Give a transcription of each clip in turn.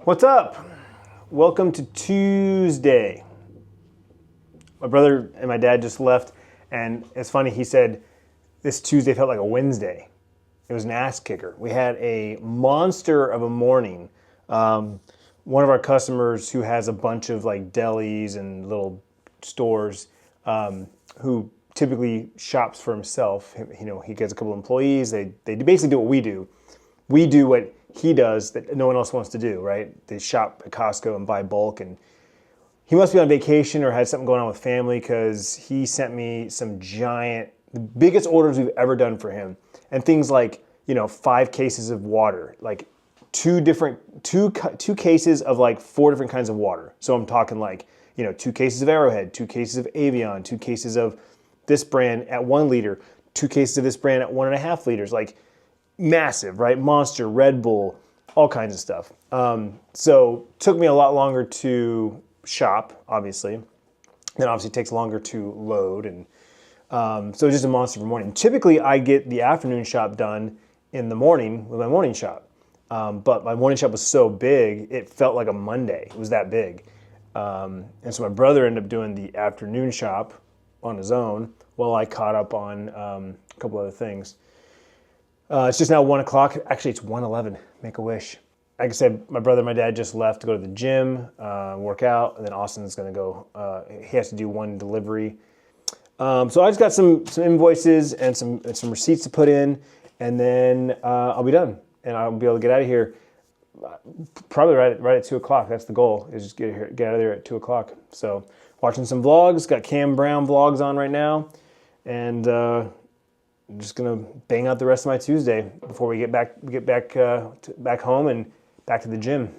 What's up? Welcome to Tuesday. My brother and my dad just left, and it's funny, he said this Tuesday felt like a Wednesday. It was an ass kicker. We had a monster of a morning. One of our customers who has a bunch of like delis and little stores, who typically shops for himself. You know, he gets a couple of employees. They basically do what we do. We do what he does that no one else wants to do, right? They shop at Costco and buy bulk, and he must be on vacation or had something going on with family because he sent me some giant, the biggest orders we've ever done for him. And things like, 5 cases of water, like two cases of like 4 different kinds of water. So I'm talking like, 2 cases of Arrowhead, 2 cases of Avion, 2 cases of this brand at 1 liter, 2 cases of this brand at 1.5 liters, like massive, right? Monster, Red Bull, all kinds of stuff. So took me a lot longer to shop, obviously. Then obviously it takes longer to load. And so it's just a monster for morning. Typically I get the afternoon shop done in the morning with my morning shop. But my morning shop was so big, it felt like a Monday. It was that big. And so my brother ended up doing the afternoon shop on his own while I caught up on a couple other things. It's just now 1 o'clock. Actually, it's 1:11. Make a wish. Like I said, my brother and my dad just left to go to the gym, work out, and then Austin's going to go. He has to do 1 delivery. So I just got some invoices and some receipts to put in, and then I'll be done, and I'll be able to get out of here probably right at 2 o'clock. That's the goal, is just get out of there at 2 o'clock. So watching some vlogs. Got Cam Brown vlogs on right now, and I'm just gonna bang out the rest of my Tuesday before we get back home and back to the gym.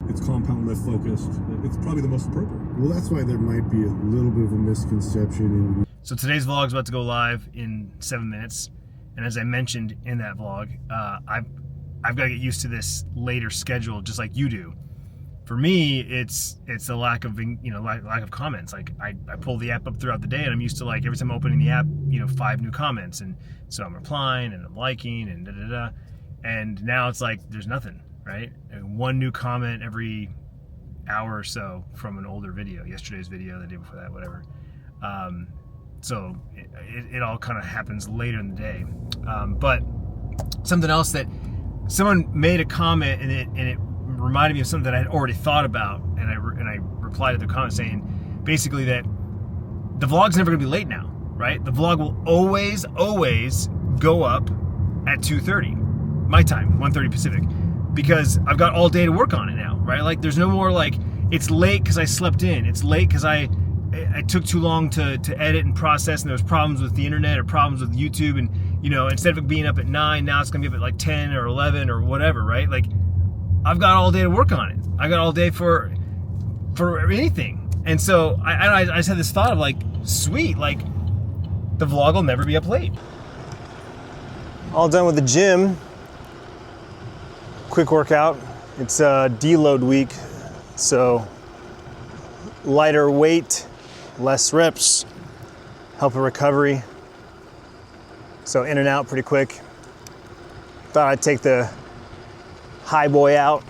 It's compound lift focused. It's probably the most appropriate. Well, that's why there might be a little bit of a misconception. So today's vlog is about to go live in 7 minutes, and as I mentioned in that vlog, I've got to get used to this later schedule, just like you do. For me, it's a lack of lack of comments. Like I pull the app up throughout the day, and I'm used to like every time I'm opening the app, 5 new comments, and so I'm replying and I'm liking and da da da. And now it's like there's nothing, right? And 1 new comment every hour or so from an older video, yesterday's video, the day before that, whatever. So it all kind of happens later in the day. But something else that someone made a comment and it reminded me of something that I had already thought about, and I replied to the comment saying basically that the vlog's never gonna be late now, right? The vlog will always go up at 2:30 my time, 1:30 Pacific, because I've got all day to work on it now, right? Like there's no more like it's late because I slept in, it's late because I took too long to edit and process, and there was problems with the internet or problems with YouTube, and instead of it being up at 9, now it's gonna be up at like 10 or 11 or whatever, right? Like I've got all day to work on it. I got all day for anything. And so I just had this thought of like, sweet, like the vlog will never be up late. All done with the gym. Quick workout. It's deload week, so lighter weight, less reps, help with recovery. So in and out pretty quick. Thought I'd take the Hiboy out.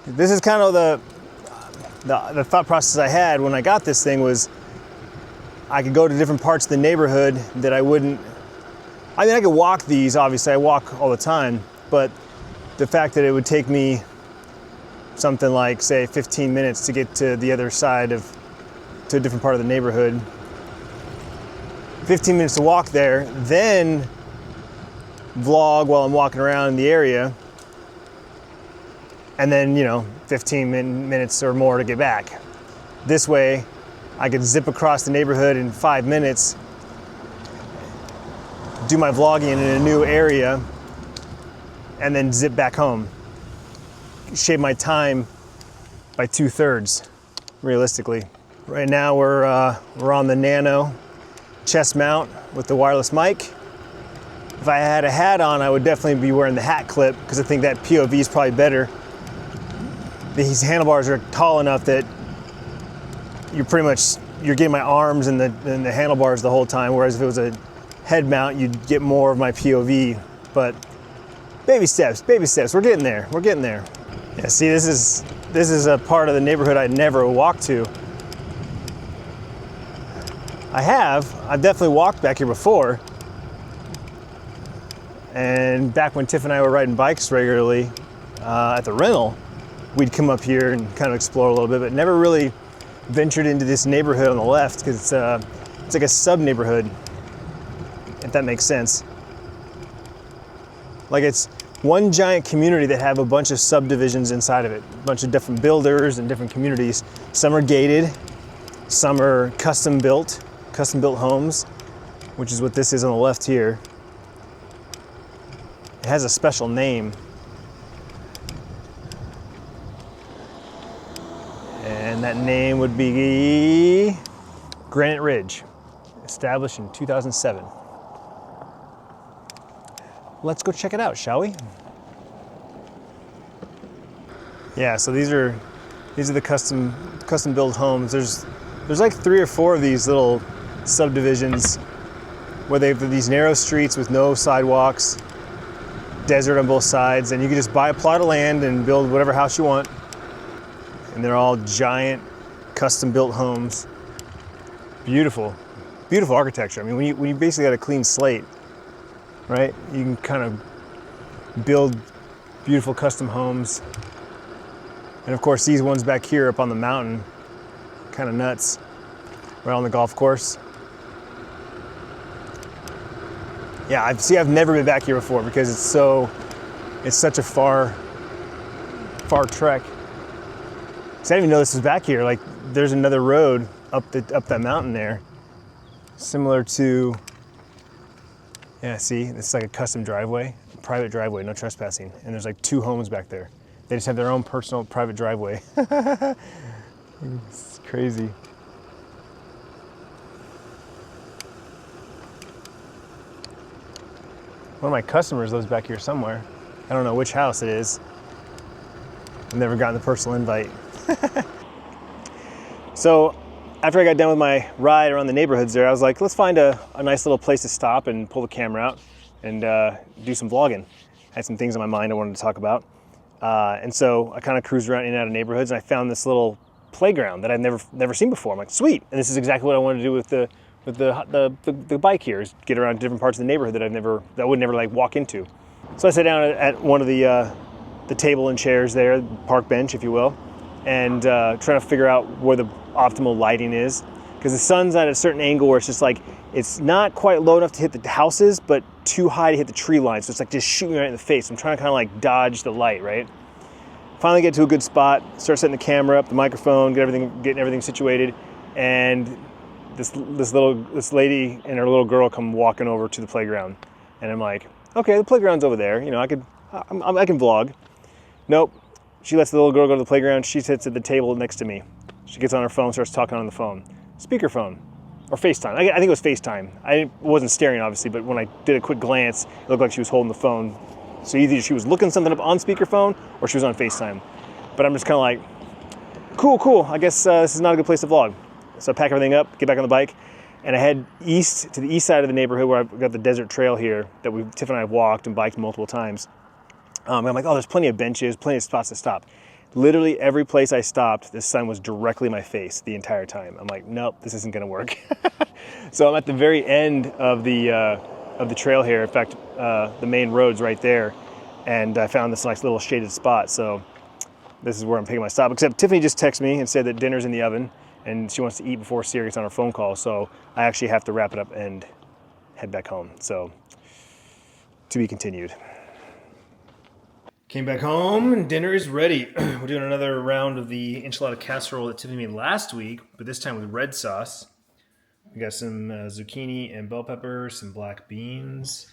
This is kind of the thought process I had when I got this thing was I could go to different parts of the neighborhood that I wouldn't. I mean, I could walk these, obviously I walk all the time, but the fact that it would take me something like, say, 15 minutes to get to the other side to a different part of the neighborhood, 15 minutes to walk there, then vlog while I'm walking around in the area, and then 15 minutes or more to get back. This way I could zip across the neighborhood in 5 minutes, do my vlogging in a new area, and then zip back home. Shave my time by 2/3, realistically. Right now we're on the Nano chest mount with the wireless mic. If I had a hat on, I would definitely be wearing the hat clip because I think that POV is probably better. These handlebars are tall enough that you're getting my arms and the handlebars the whole time, whereas if it was a head mount, you'd get more of my POV. But Baby steps, baby steps. We're getting there. We're getting there. Yeah, see, this is a part of the neighborhood I never walked to. I've definitely walked back here before. And back when Tiff and I were riding bikes regularly at the rental, we'd come up here and kind of explore a little bit, but never really ventured into this neighborhood on the left because it's like a sub-neighborhood, if that makes sense. Like it's one giant community that have a bunch of subdivisions inside of it, a bunch of different builders and different communities. Some are gated, some are custom built homes, which is what this is on the left here. It has a special name. And that name would be Granite Ridge, established in 2007. Let's go check it out, shall we? Yeah, so these are the custom built homes. There's like 3 or 4 of these little subdivisions where they have these narrow streets with no sidewalks, desert on both sides, and you can just buy a plot of land and build whatever house you want. And they're all giant custom built homes. Beautiful, beautiful architecture. I mean, when you basically got a clean slate, right? You can kind of build beautiful custom homes. And of course, these ones back here up on the mountain, kind of nuts, right on the golf course. Yeah, I've never been back here before because it's such a far trek. So I didn't even know this was back here. Like, there's another road up that mountain there, similar to. Yeah, see, it's like a custom driveway, private driveway, no trespassing. And there's like 2 homes back there. They just have their own personal private driveway. It's crazy. One of my customers lives back here somewhere. I don't know which house it is. I've never gotten the personal invite. So after I got done with my ride around the neighborhoods there, I was like, let's find a nice little place to stop and pull the camera out and do some vlogging. I had some things on my mind I wanted to talk about. And so I kind of cruised around in and out of neighborhoods, and I found this little playground that I've never seen before. I'm like, sweet. And this is exactly what I wanted to do with the bike here, is get around different parts of the neighborhood that I would never like walk into. So I sat down at one of the table and chairs there, park bench, if you will, and trying to figure out where the optimal lighting is, because the sun's at a certain angle where it's just like, it's not quite low enough to hit the houses, but too high to hit the tree line. So it's like just shooting right in the face. I'm trying to kind of like dodge the light, right? Finally get to a good spot, start setting the camera up, the microphone, getting everything situated, and this lady and her little girl come walking over to the playground, and I'm like, okay, the playground's over there. You know, I can vlog. Nope. She lets the little girl go to the playground. She sits at the table next to me. She gets on her phone, starts talking on the phone. Speakerphone. Or FaceTime. I think it was FaceTime. I wasn't staring, obviously, but when I did a quick glance, it looked like she was holding the phone. So either she was looking something up on speakerphone or she was on FaceTime. But I'm just kind of like, cool. I guess this is not a good place to vlog. So I pack everything up, get back on the bike, and I head east to the east side of the neighborhood where I've got the desert trail here that Tiff and I have walked and biked multiple times. And I'm like, oh, there's plenty of benches, plenty of spots to stop. Literally every place I stopped, the sun was directly in my face the entire time. I'm like, nope, this isn't gonna work. So I'm at the very end of the trail here. In fact, the main road's right there. And I found this nice little shaded spot. So this is where I'm taking my stop. Except Tiffany just texted me and said that dinner's in the oven and she wants to eat before Sierra gets on her phone call. So I actually have to wrap it up and head back home. So to be continued. Came back home and dinner is ready. We're doing another round of the enchilada casserole that Tiffany made last week, but this time with red sauce. We got some zucchini and bell peppers, some black beans,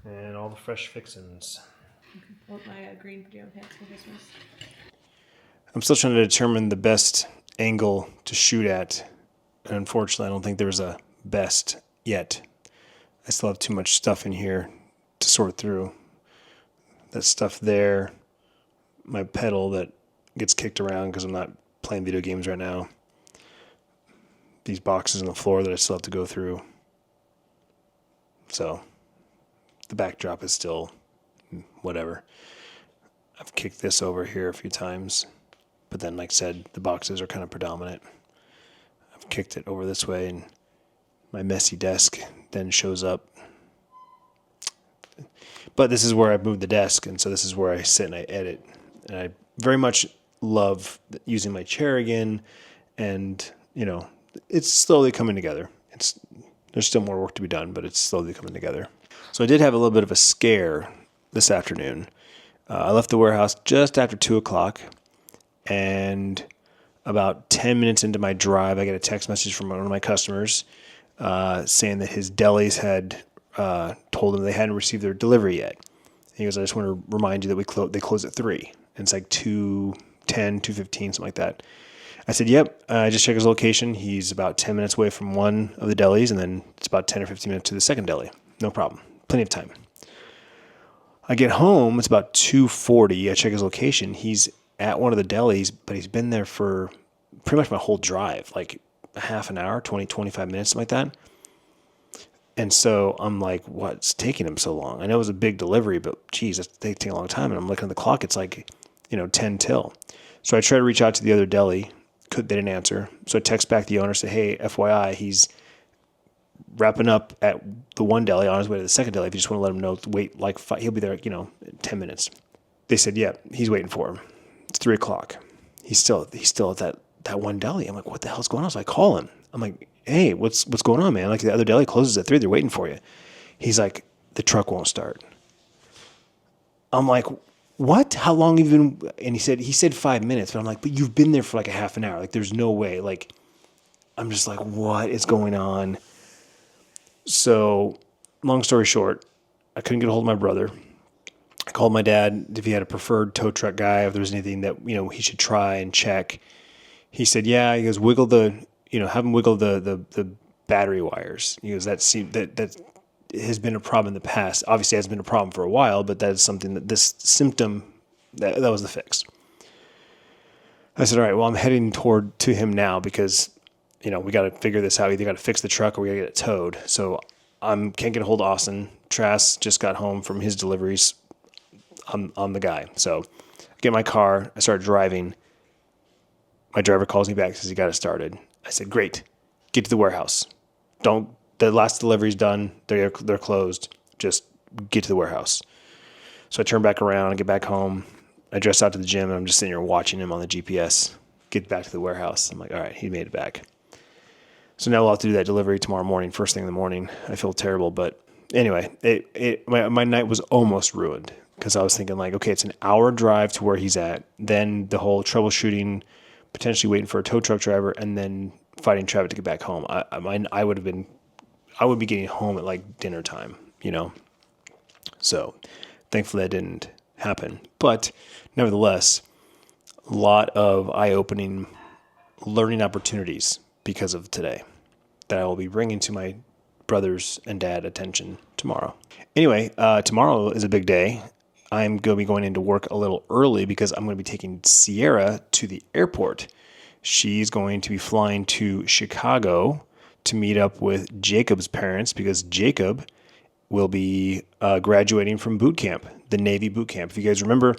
and all the fresh fixins. What my green pajama pants for Christmas. I'm still trying to determine the best angle to shoot at, and unfortunately I don't think there's a best yet. I still have too much stuff in here to sort through. That stuff there, my pedal that gets kicked around because I'm not playing video games right now. These boxes on the floor that I still have to go through. So the backdrop is still whatever. I've kicked this over here a few times, but then, like I said, the boxes are kind of predominant. I've kicked it over this way, and my messy desk then shows up. But this is where I moved the desk, and so this is where I sit and I edit. And I very much love using my chair again, and, it's slowly coming together. There's still more work to be done, but it's slowly coming together. So I did have a little bit of a scare this afternoon. I left the warehouse just after 2 o'clock, and about 10 minutes into my drive, I get a text message from one of my customers saying that his delis had told him they hadn't received their delivery yet. He goes, I just want to remind you that they close at 3. And it's like 2:10, 2:15, something like that. I said, yep. I just checked his location. He's about 10 minutes away from one of the delis, and then it's about 10 or 15 minutes to the second deli. No problem. Plenty of time. I get home. It's about 2:40. I check his location. He's at one of the delis, but he's been there for pretty much my whole drive, like a half an hour, 20, 25 minutes, something like that. And so I'm like, what's taking him so long? I know it was a big delivery, but geez, it's taking a long time. And I'm looking at the clock. It's like, 10 till. So I try to reach out to the other deli. They didn't answer. So I text back the owner, say, hey, FYI, he's wrapping up at the one deli on his way to the second deli. If you just want to let him know, wait like 5, he'll be there, 10 minutes. They said, yeah, he's waiting for him. It's 3 o'clock. He's still at that one deli. I'm like, what the hell's going on? So I call him. I'm like, hey, what's going on, man? Like, the other deli closes at 3. They're waiting for you. He's like, the truck won't start. I'm like, what? How long have you been? And he said 5 minutes, but I'm like, but you've been there for like a half an hour. Like, there's no way. Like, I'm just like, what is going on? So, long story short, I couldn't get a hold of my brother. I called my dad if he had a preferred tow truck guy, if there was anything that, he should try and check. He said, yeah. He goes, have him wiggle the battery wires. He goes, that has been a problem in the past. Obviously, it hasn't been a problem for a while, but that is something that this symptom, that was the fix. I said, all right, well, I'm heading to him now because, we got to figure this out. Either got to fix the truck or we got to get it towed. So can't get a hold of Austin. Trask just got home from his deliveries. I'm the guy. So I get my car. I start driving. My driver calls me back, says he got it started. I said, great. Get to the warehouse. The last delivery's done. They're closed. Just get to the warehouse. So I turn back around and get back home. I dress out to the gym, and I'm just sitting here watching him on the GPS get back to the warehouse. I'm like, all right, he made it back. So now we'll have to do that delivery tomorrow morning, first thing in the morning. I feel terrible, but anyway, my night was almost ruined because I was thinking like, okay, it's an hour drive to where he's at. Then the whole troubleshooting, potentially waiting for a tow truck driver, and then fighting traffic to get back home. I would be getting home at like dinner time, So thankfully that didn't happen. But nevertheless, a lot of eye-opening learning opportunities because of today that I will be bringing to my brothers and dad attention tomorrow. Anyway, tomorrow is a big day. I'm going to be going into work a little early because I'm going to be taking Sierra to the airport. She's going to be flying to Chicago to meet up with Jacob's parents because Jacob will be graduating from boot camp, the Navy boot camp. If you guys remember,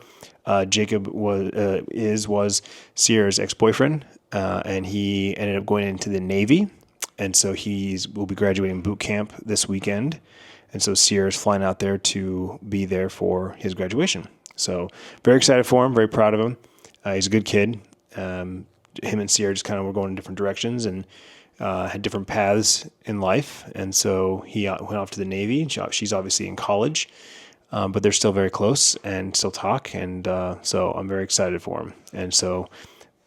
Jacob was Sierra's ex-boyfriend, and he ended up going into the Navy, and so will be graduating boot camp this weekend, and so Sierra's flying out there to be there for his graduation. So very excited for him, very proud of him. He's a good kid. Him and Sierra just kind of were going in different directions and had different paths in life, and so he went off to the Navy. She's obviously in college, but they're still very close and still talk, and so I'm very excited for him. And so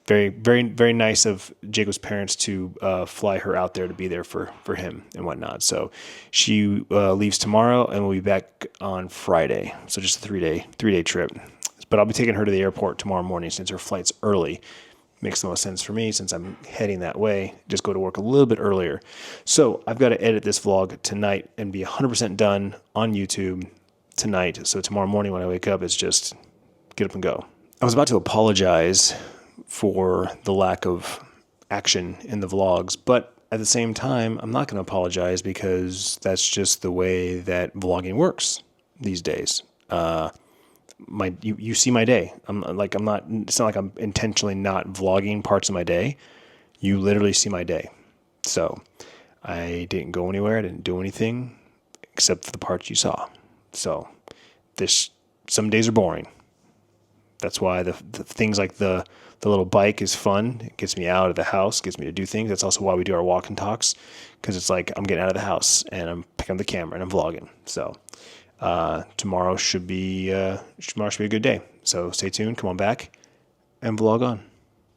very, very, very nice of Jacob's parents to fly her out there to be there for him and whatnot. So she leaves tomorrow and will be back on Friday. So just a 3-day trip. But I'll be taking her to the airport tomorrow morning since her flight's early. Makes the most sense for me since I'm heading that way. Just go to work a little bit earlier. So I've got to edit this vlog tonight and be 100% done on YouTube tonight. So tomorrow morning when I wake up, it's just get up and go. I was about to apologize for the lack of action in the vlogs, but at the same time, I'm not going to apologize because that's just the way that vlogging works these days. you see my day. It's not like I'm intentionally not vlogging parts of my day. You literally see my day. So I didn't go anywhere. I didn't do anything except for the parts you saw. So some days are boring. That's why the things like the little bike is fun. It gets me out of the house, gets me to do things. That's also why we do our walk and talks, because it's like I'm getting out of the house and I'm picking up the camera and I'm vlogging. So tomorrow should be a good day. So stay tuned, come on back, and vlog on.